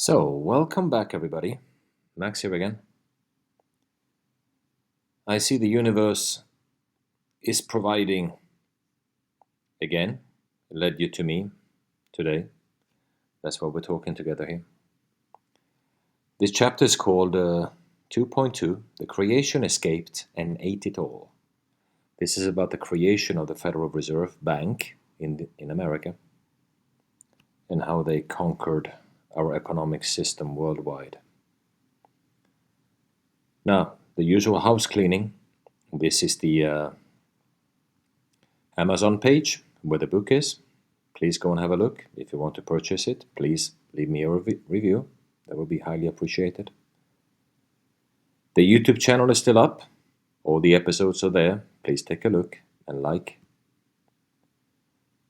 So, welcome back everybody. Max here again. I see the universe is providing again. It led you to me today. That's why we're talking together here. This chapter is called 2.2, The Creation Escaped and Ate It All. This is about the creation of the Federal Reserve Bank in America and how they conquered our economic system worldwide. Now, the usual house cleaning. This is the Amazon page where the book is. Please go and have a look. If you want to purchase it, please leave me a review. That would be highly appreciated. The YouTube channel is still up. All the episodes are there. Please take a look and like.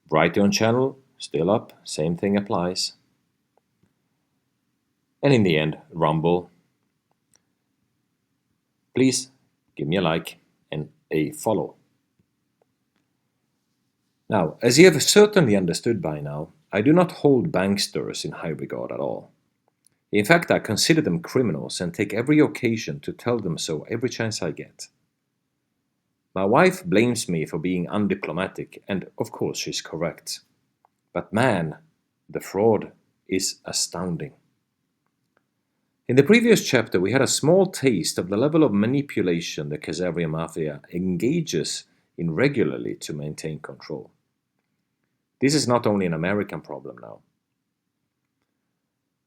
Brighteon channel still up. Same thing applies. And in the end, Rumble. Please give me a like and a follow. Now, as you have certainly understood by now, I do not hold banksters in high regard at all. In fact, I consider them criminals and take every occasion to tell them so every chance I get. My wife blames me for being undiplomatic, and of course she's correct. But man, the fraud is astounding. In the previous chapter, we had a small taste of the level of manipulation the Khazarian Mafia engages in regularly to maintain control. This is not only an American problem now.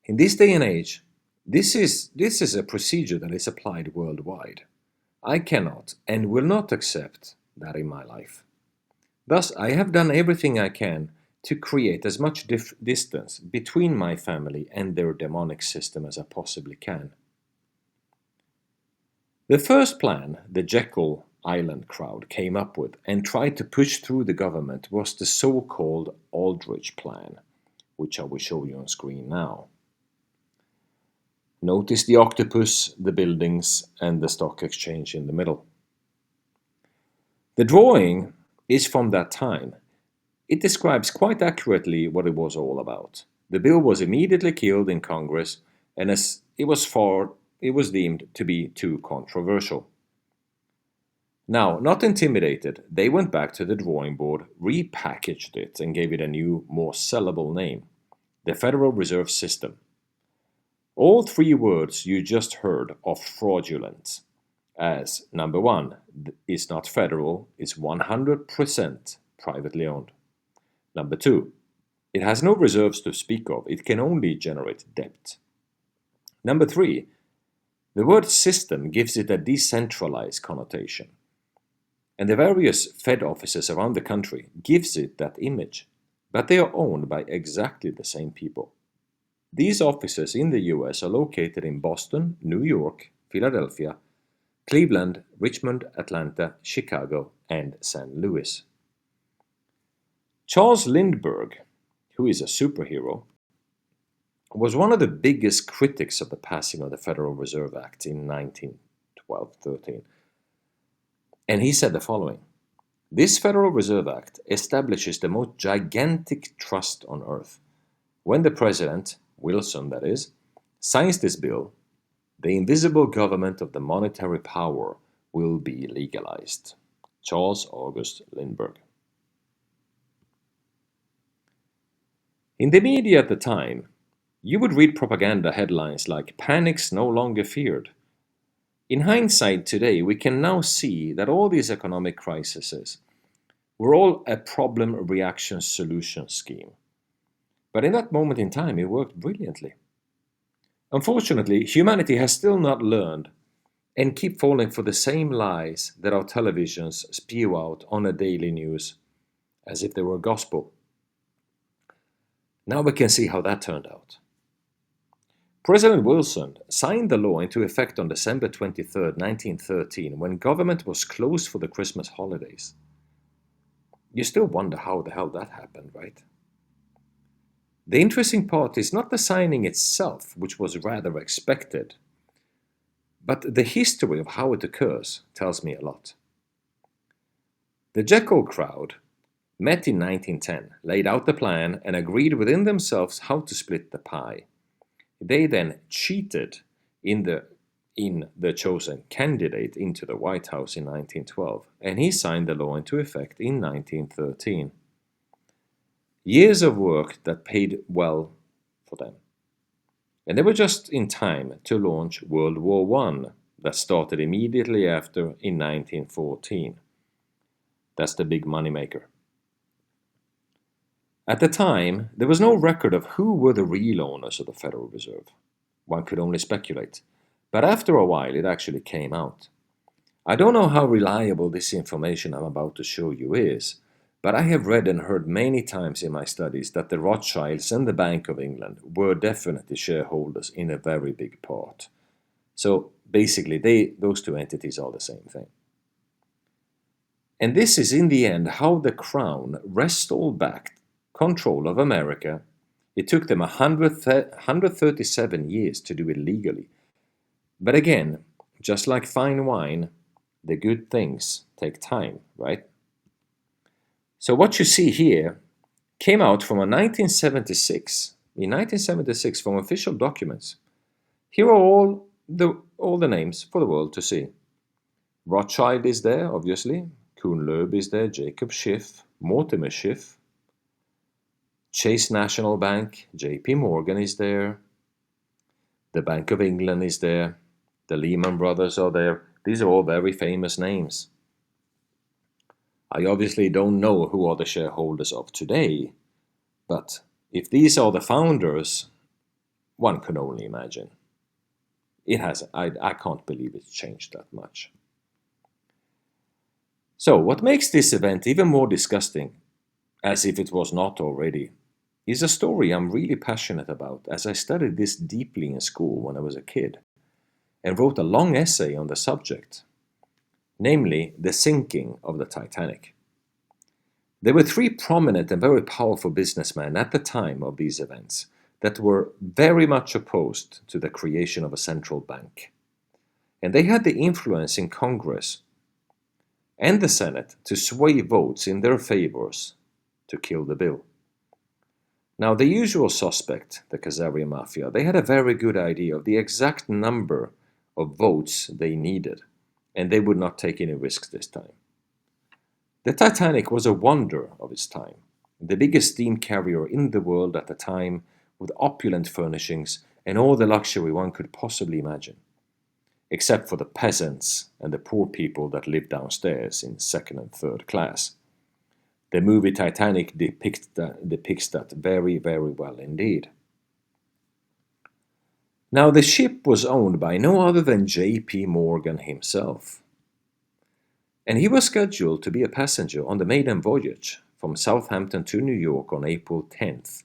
In this day and age, this is a procedure that is applied worldwide. I cannot and will not accept that in my life. Thus, I have done everything I can to create as much distance between my family and their demonic system as I possibly can. The first plan the Jekyll Island crowd came up with and tried to push through the government was the so-called Aldrich Plan, which I will show you on screen now. Notice the octopus, the buildings, and the stock exchange in the middle. The drawing is from that time. It describes quite accurately what it was all about. The bill was immediately killed in Congress, and as it was deemed to be too controversial. Now, not intimidated, they went back to the drawing board, repackaged it, and gave it a new, more sellable name: the Federal Reserve System. All three words you just heard are fraudulent, as number one, is not federal, is 100% privately owned. Number two, it has no reserves to speak of, it can only generate debt. Number three, the word system gives it a decentralized connotation, and the various Fed offices around the country gives it that image, but they are owned by exactly the same people. These offices in the US are located in Boston, New York, Philadelphia, Cleveland, Richmond, Atlanta, Chicago, and St. Louis. Charles Lindbergh, who is a superhero, was one of the biggest critics of the passing of the Federal Reserve Act in 1912-13. And he said the following: "This Federal Reserve Act establishes the most gigantic trust on earth. When the President, Wilson that is, signs this bill, the invisible government of the monetary power will be legalized." Charles August Lindbergh. In the media at the time, you would read propaganda headlines like "Panic's no longer feared." In hindsight today, we can now see that all these economic crises were all a problem-reaction-solution scheme. But in that moment in time, it worked brilliantly. Unfortunately, humanity has still not learned and keep falling for the same lies that our televisions spew out on a daily news, as if they were gospel. Now we can see how that turned out. President Wilson signed the law into effect on December 23, 1913, when government was closed for the Christmas holidays. You still wonder how the hell that happened, right? The interesting part is not the signing itself, which was rather expected, but the history of how it occurs tells me a lot. The Jekyll crowd met in 1910, laid out the plan, and agreed within themselves how to split the pie. They then cheated in the chosen candidate into the White House in 1912, and he signed the law into effect in 1913. Years of work that paid well for them. And they were just in time to launch World War I, that started immediately after in 1914. That's the big moneymaker. At the time, there was no record of who were the real owners of the Federal Reserve. One could only speculate. But after a while, it actually came out. I don't know how reliable this information I'm about to show you is, but I have read and heard many times in my studies that the Rothschilds and the Bank of England were definitely shareholders in a very big part. So basically, those two entities are the same thing. And this is in the end how the Crown wrestled back control of America. It took them 137 years to do it legally. But again, just like fine wine, the good things take time, right? So what you see here came out from a 1976. In 1976, from official documents. Here are all the names for the world to see. Rothschild is there, obviously. Kuhn Loeb is there. Jacob Schiff. Mortimer Schiff. Chase National Bank. J.P. Morgan is there. The Bank of England is there. The Lehman Brothers are there. These are all very famous names. I obviously don't know who are the shareholders of today, but if these are the founders, one can only imagine. I can't believe it's changed that much. So what makes this event even more disgusting, as if it was not already, is a story I'm really passionate about, as I studied this deeply in school when I was a kid and wrote a long essay on the subject, namely the sinking of the Titanic. There were three prominent and very powerful businessmen at the time of these events that were very much opposed to the creation of a central bank. And they had the influence in Congress and the Senate to sway votes in their favors to kill the bill. Now, the usual suspect, the Khazarian Mafia, they had a very good idea of the exact number of votes they needed, and they would not take any risks this time. The Titanic was a wonder of its time, the biggest steam carrier in the world at the time, with opulent furnishings and all the luxury one could possibly imagine, except for the peasants and the poor people that lived downstairs in second and third class. The movie Titanic depicts that very, very well indeed. Now, the ship was owned by no other than J.P. Morgan himself, and he was scheduled to be a passenger on the maiden voyage from Southampton to New York on April 10th,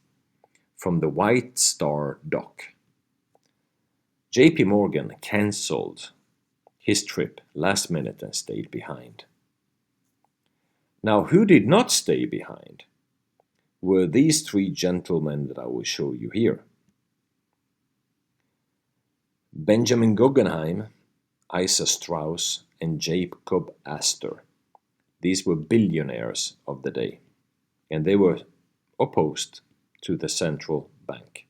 from the White Star dock. J.P. Morgan cancelled his trip last minute and stayed behind. Now, who did not stay behind were these three gentlemen that I will show you here. Benjamin Guggenheim, Isa Strauss, and Jacob Astor. These were billionaires of the day, and they were opposed to the central bank.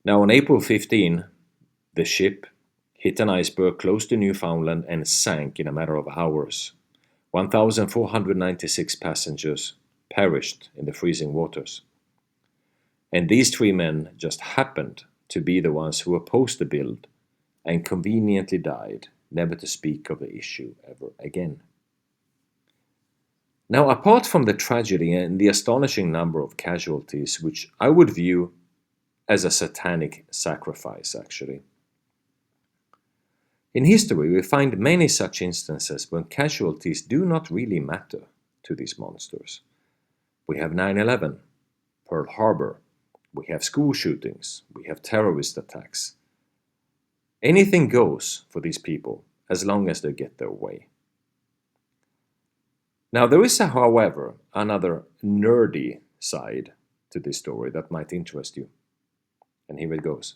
Now, on April 15, the ship hit an iceberg close to Newfoundland and sank in a matter of hours. 1,496 passengers perished in the freezing waters. And these three men just happened to be the ones who opposed the build and conveniently died, never to speak of the issue ever again. Now, apart from the tragedy and the astonishing number of casualties, which I would view as a satanic sacrifice, actually, in history we find many such instances when casualties do not really matter to these monsters. We have 9/11, Pearl Harbor, we have school shootings, we have terrorist attacks. Anything goes for these people as long as they get their way. Now, there is, however, another nerdy side to this story that might interest you. And here it goes.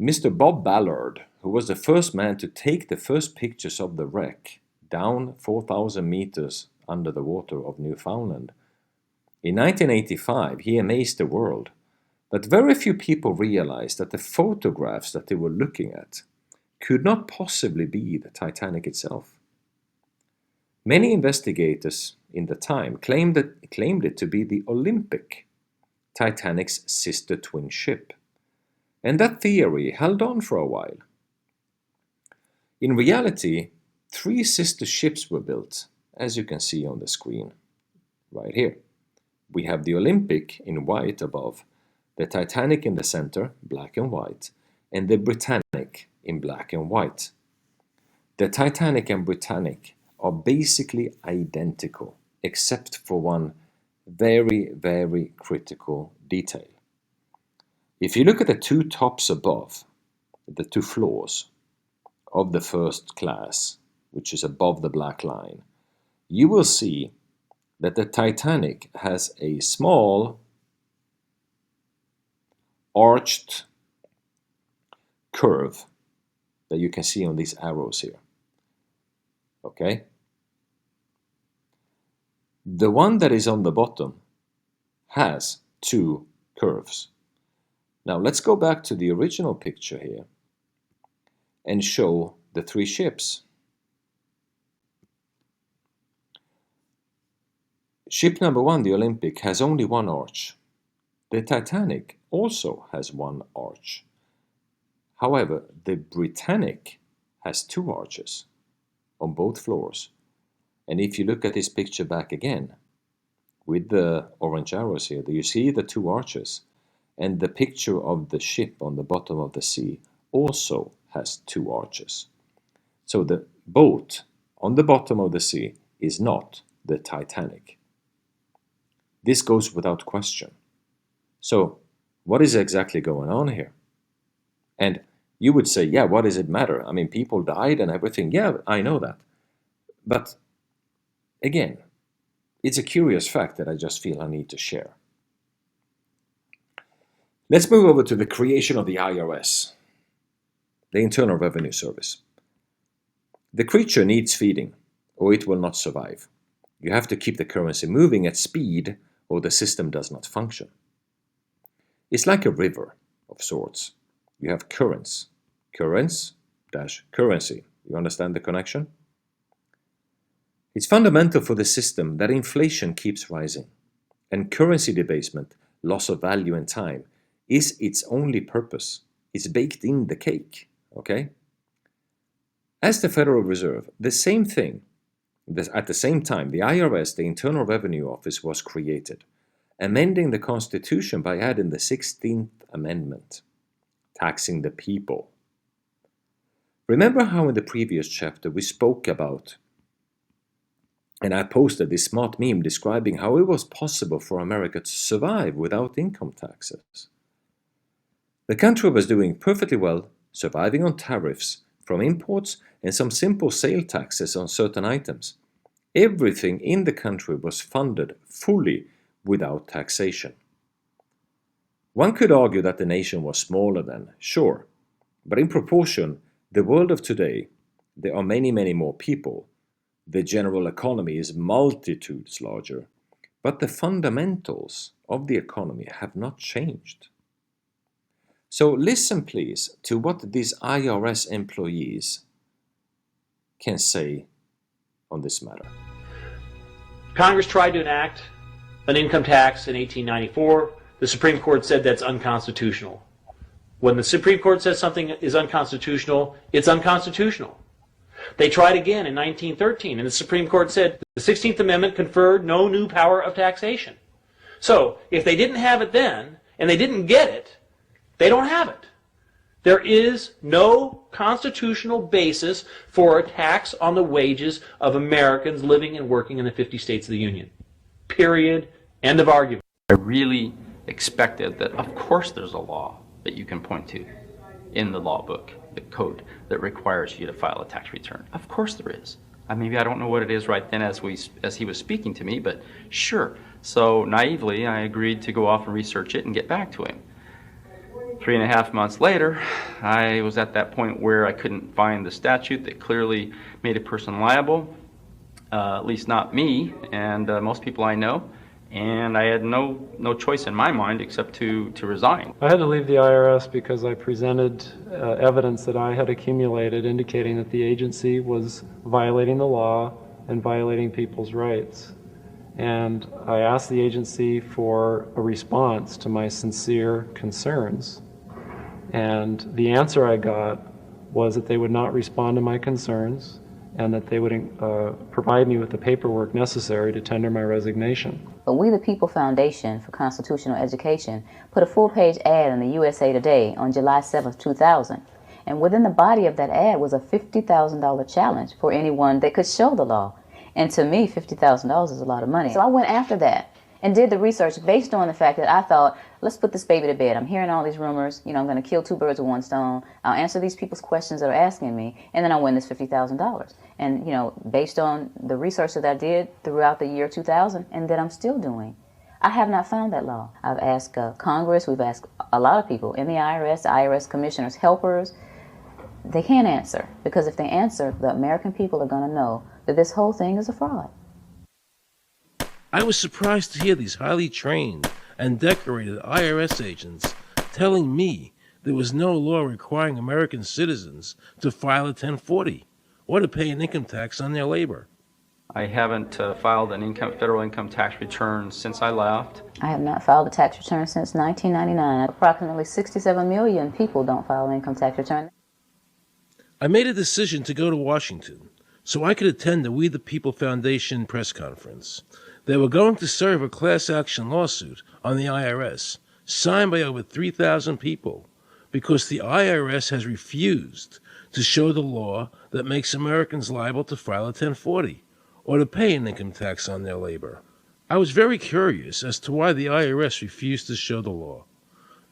Mr. Bob Ballard, who was the first man to take the first pictures of the wreck down 4,000 meters under the water of Newfoundland, In 1985, he amazed the world, but very few people realized that the photographs that they were looking at could not possibly be the Titanic itself. Many investigators in the time claimed it to be the Olympic, Titanic's sister twin ship, and that theory held on for a while. In reality, 3 sister ships were built, as you can see on the screen right here. We have the Olympic in white above, the Titanic in the center, black and white, and the Britannic in black and white. The Titanic and Britannic are basically identical, except for one very, very critical detail. If you look at the 2 tops above, the 2 floors of the first class, which is above the black line, you will see that the Titanic has a small arched curve that you can see on these arrows here. Okay? The one that is on the bottom has 2 curves. Now let's go back to the original picture here and show the 3 ships. Ship number 1, the Olympic, has only 1 arch. The Titanic also has 1 arch. However, the Britannic has 2 arches on both floors. And if you look at this picture back again, with the orange arrows here, you see the 2 arches, and the picture of the ship on the bottom of the sea also has 2 arches. So the boat on the bottom of the sea is not the Titanic. This goes without question. So what is exactly going on here? And you would say, yeah, what does it matter? I mean, people died and everything. Yeah, I know that. But again, it's a curious fact that I just feel I need to share. Let's move over to the creation of the IRS, the Internal Revenue Service. The creature needs feeding, or it will not survive. You have to keep the currency moving at speed, or the system does not function. It's like a river of sorts. You have currents dash currency. You understand the connection? It's fundamental for the system that inflation keeps rising, and currency debasement, loss of value and time, is its only purpose. It's baked in the cake, okay? As the Federal Reserve, the same thing. At the same time, the IRS, the Internal Revenue Office, was created, amending the Constitution by adding the 16th Amendment, taxing the people. Remember how in the previous chapter we spoke about, and I posted this smart meme describing how it was possible for America to survive without income taxes. The country was doing perfectly well, surviving on tariffs from imports and some simple sale taxes on certain items. Everything in the country was funded fully without taxation. One could argue that the nation was smaller then, sure, but in proportion, the world of today, there are many, many more people. The general economy is multitudes larger, but the fundamentals of the economy have not changed. So listen, please, to what these IRS employees can say on this matter. Congress tried to enact an income tax in 1894. The Supreme Court said that's unconstitutional. When the Supreme Court says something is unconstitutional, it's unconstitutional. They tried again in 1913, and the Supreme Court said the 16th Amendment conferred no new power of taxation. So, if they didn't have it then, and they didn't get it, they don't have it. There is no constitutional basis for a tax on the wages of Americans living and working in the 50 states of the Union. Period. End of argument. I really expected that, of course, there's a law that you can point to in the law book, the code, that requires you to file a tax return. Of course there is. Maybe I don't know what it is right then as he was speaking to me, but sure. So naively, I agreed to go off and research it and get back to him. 3.5 months later, I was at that point where I couldn't find the statute that clearly made a person liable, at least not me and most people I know. And I had no choice in my mind except to resign. I had to leave the IRS because I presented evidence that I had accumulated indicating that the agency was violating the law and violating people's rights. And I asked the agency for a response to my sincere concerns. And the answer I got was that they would not respond to my concerns and that they would provide me with the paperwork necessary to tender my resignation. But We the People Foundation for Constitutional Education put a full-page ad in the USA Today on July 7, 2000. And within the body of that ad was a $50,000 challenge for anyone that could show the law. And to me, $50,000 is a lot of money. So I went after that and did the research based on the fact that I thought, let's put this baby to bed. I'm hearing all these rumors. I'm going to kill two birds with one stone. I'll answer these people's questions that are asking me, and then I'll win this $50,000. And, based on the research that I did throughout the year 2000 and that I'm still doing, I have not found that law. I've asked Congress, we've asked a lot of people in the IRS commissioners, helpers. They can't answer, because if they answer, the American people are going to know that this whole thing is a fraud. I was surprised to hear these highly trained and decorated IRS agents telling me there was no law requiring American citizens to file a 1040 or to pay an income tax on their labor. I haven't filed an federal income tax return since I left. I have not filed a tax return since 1999. Approximately 67 million people don't file an income tax return. I made a decision to go to Washington so I could attend the We the People Foundation press conference. They were going to serve a class action lawsuit on the IRS, signed by over 3,000 people, because the IRS has refused to show the law that makes Americans liable to file a 1040 or to pay an income tax on their labor. I was very curious as to why the IRS refused to show the law,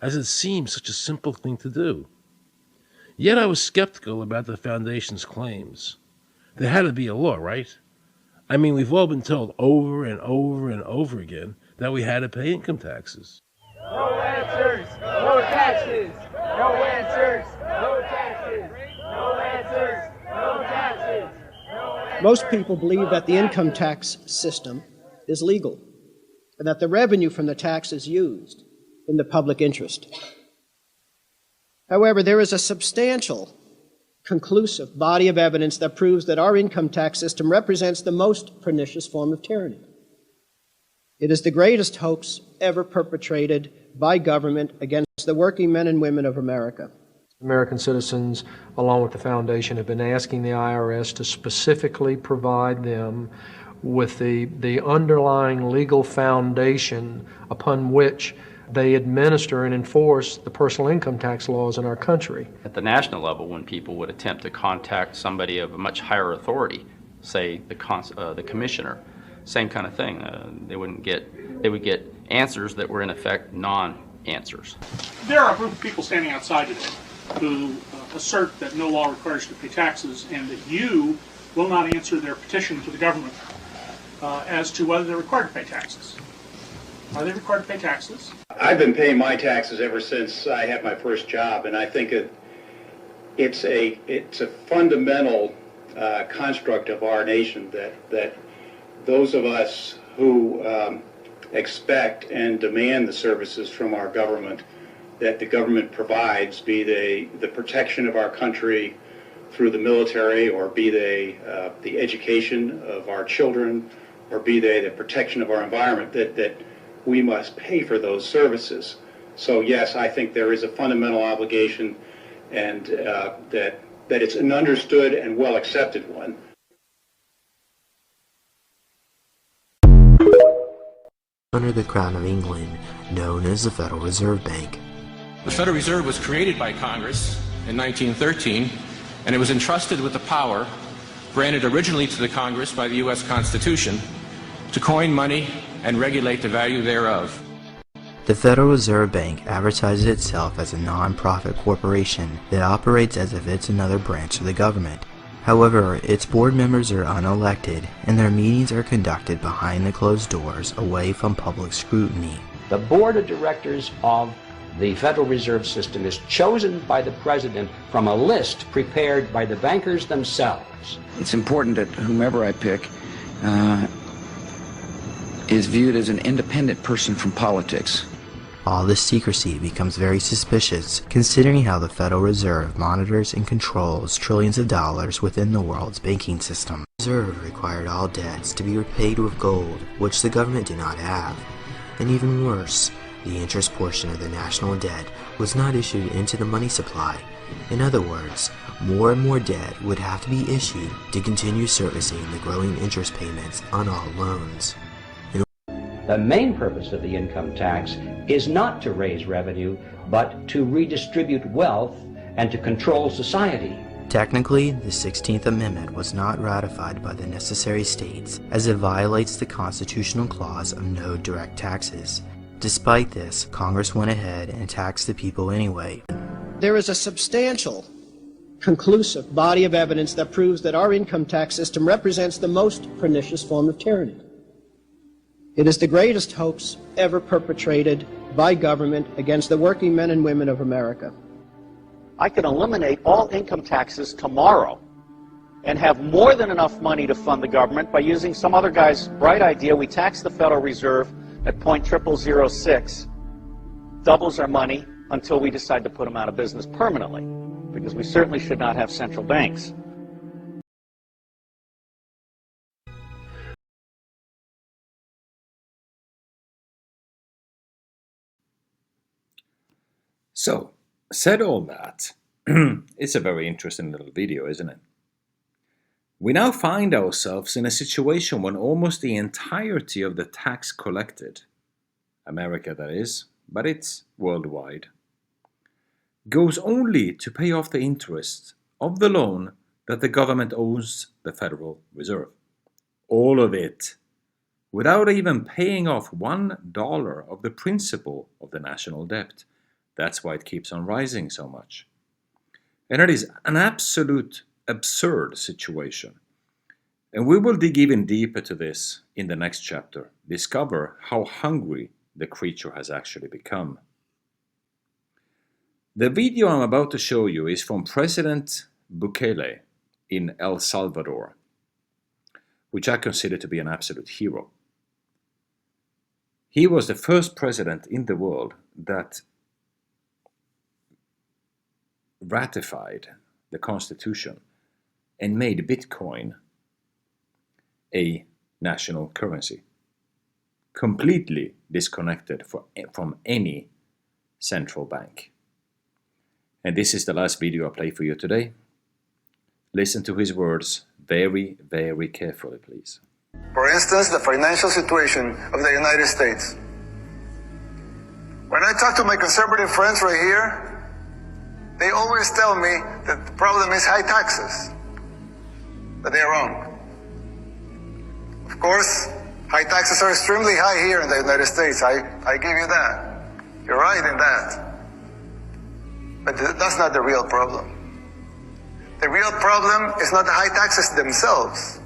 as it seemed such a simple thing to do. Yet I was skeptical about the foundation's claims. There had to be a law, right? I mean, we've all been told over and over and over again that we had to pay income taxes. No answers, no taxes. No answers, no taxes. No answers, no taxes. Most people believe that the income tax system is legal and that the revenue from the tax is used in the public interest. However, there is a substantial, conclusive body of evidence that proves that our income tax system represents the most pernicious form of tyranny. It is the greatest hoax ever perpetrated by government against the working men and women of America. American citizens, along with the foundation, have been asking the IRS to specifically provide them with the underlying legal foundation upon which they administer and enforce the personal income tax laws in our country. At the national level, when people would attempt to contact somebody of a much higher authority, say the commissioner, same kind of thing. They would get answers that were in effect non-answers. There are a group of people standing outside today who assert that no law requires you to pay taxes and that you will not answer their petition to the government as to whether they're required to pay taxes. Are they required to pay taxes? I've been paying my taxes ever since I had my first job, and I think it's a fundamental construct of our nation that those of us who expect and demand the services from our government that the government provides, be they the protection of our country through the military, or be they the education of our children, or be they the protection of our environment, that we must pay for those services. So yes, I think there is a fundamental obligation, and that it's an understood and well accepted one. Under the Crown of England, known as the Federal Reserve Bank. The Federal Reserve was created by Congress in 1913, and it was entrusted with the power granted originally to the Congress by the U.S. Constitution to coin money and regulate the value thereof. The Federal Reserve Bank advertises itself as a non-profit corporation that operates as if it's another branch of the government. However, its board members are unelected, and their meetings are conducted behind the closed doors, away from public scrutiny. The board of directors of the Federal Reserve System is chosen by the president from a list prepared by the bankers themselves. It's important that whomever I pick is viewed as an independent person from politics. All this secrecy becomes very suspicious, considering how the Federal Reserve monitors and controls trillions of dollars within the world's banking system. The Reserve required all debts to be repaid with gold, which the government did not have. And even worse, the interest portion of the national debt was not issued into the money supply. In other words, more and more debt would have to be issued to continue servicing the growing interest payments on all loans. The main purpose of the income tax is not to raise revenue, but to redistribute wealth and to control society. Technically, the 16th Amendment was not ratified by the necessary states, as it violates the constitutional clause of no direct taxes. Despite this, Congress went ahead and taxed the people anyway. There is a substantial, conclusive body of evidence that proves that our income tax system represents the most pernicious form of tyranny. It is the greatest hoax ever perpetrated by government against the working men and women of America. I can eliminate all income taxes tomorrow and have more than enough money to fund the government by using some other guy's bright idea. We tax the Federal Reserve at 0.0006, doubles our money until we decide to put them out of business permanently, because we certainly should not have central banks. So, said all that, it's a very interesting little video, isn't it? We now find ourselves in a situation when almost the entirety of the tax collected, America that is, but it's worldwide, goes only to pay off the interest of the loan that the government owes the Federal Reserve. All of it, without even paying off $1 of the principal of the national debt. That's why it keeps on rising so much. And it is an absolute absurd situation. And we will dig even deeper to this in the next chapter, discover how hungry the creature has actually become. The video I'm about to show you is from President Bukele in El Salvador, which I consider to be an absolute hero. He was the first president in the world that ratified the Constitution and made Bitcoin a national currency, completely disconnected from any central bank. And this is the last video I play for you today. Listen to his words very, very carefully, please. For instance, the financial situation of the United States. When I talk to my conservative friends right here, they always tell me that the problem is high taxes, but they're wrong. Of course, high taxes are extremely high here in the United States. I give you that. You're right in that. But that's not the real problem. The real problem is not the high taxes themselves,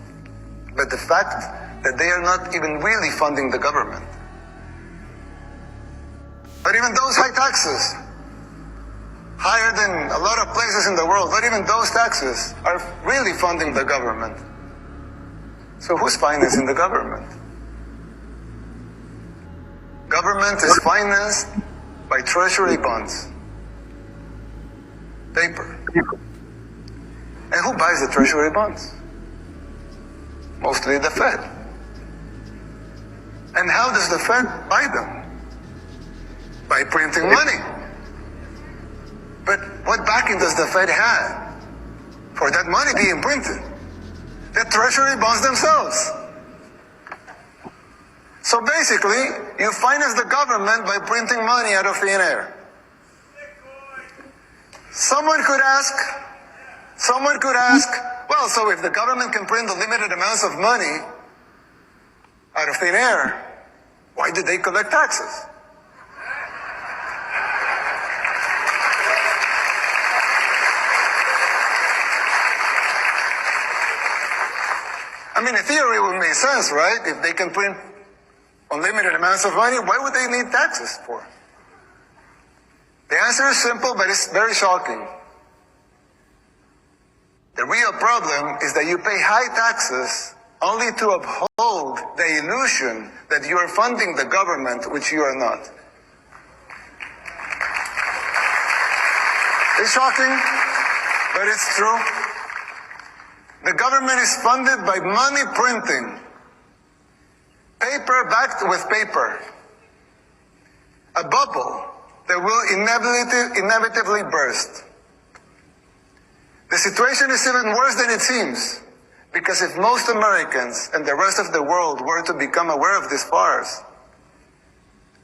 but the fact that they are not even really funding the government. But even those high taxes, higher than a lot of places in the world, but even those taxes are really funding the government. So who's financing the government? Government is financed by treasury bonds, paper. And who buys the treasury bonds? Mostly the Fed. And how does the Fed buy them? By printing money. But what backing does the Fed have for that money being printed? The treasury bonds themselves. So basically, you finance the government by printing money out of thin air. Someone could ask, well, so if the government can print unlimited amounts of money out of thin air, why did they collect taxes? I mean, in theory, it would make sense, right? If they can print unlimited amounts of money, why would they need taxes for? The answer is simple, but it's very shocking. The real problem is that you pay high taxes only to uphold the illusion that you are funding the government, which you are not. It's shocking, but it's true. The government is funded by money printing, paper backed with paper, a bubble that will inevitably burst. The situation is even worse than it seems, because if most Americans and the rest of the world were to become aware of this farce,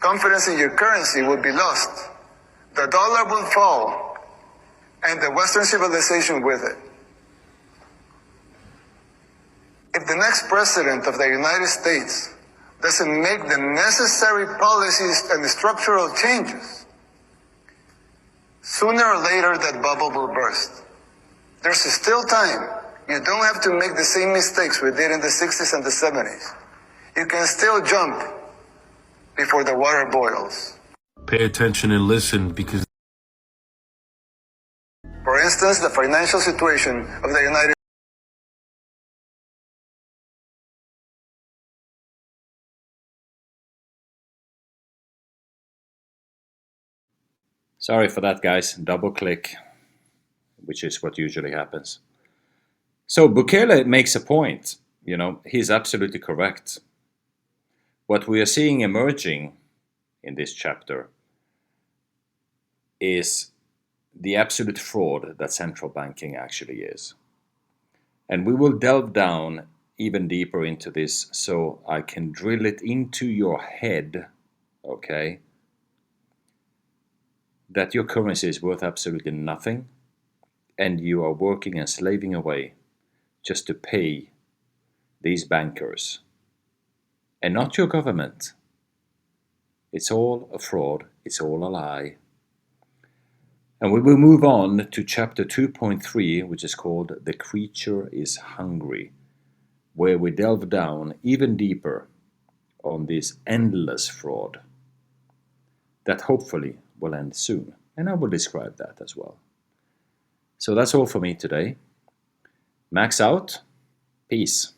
confidence in your currency would be lost, the dollar will fall, and the Western civilization with it. If the next president of the United States doesn't make the necessary policies and structural changes, sooner or later that bubble will burst. There's still time. You don't have to make the same mistakes we did in the 60s and the 70s. You can still jump before the water boils. Pay attention and listen, because for instance, the financial situation of the United Sorry for that, guys. Double click, which is what usually happens. So Bukele makes a point. You know, he's absolutely correct. What we are seeing emerging in this chapter is the absolute fraud that central banking actually is. And we will delve down even deeper into this so I can drill it into your head, okay, that your currency is worth absolutely nothing and you are working and slaving away just to pay these bankers and not your government. It's all a fraud, it's all a lie. And we will move on to chapter 2.3, which is called The Creature is Hungry, where we delve down even deeper on this endless fraud that hopefully will end soon. And I will describe that as well. So that's all for me today. Max out. Peace.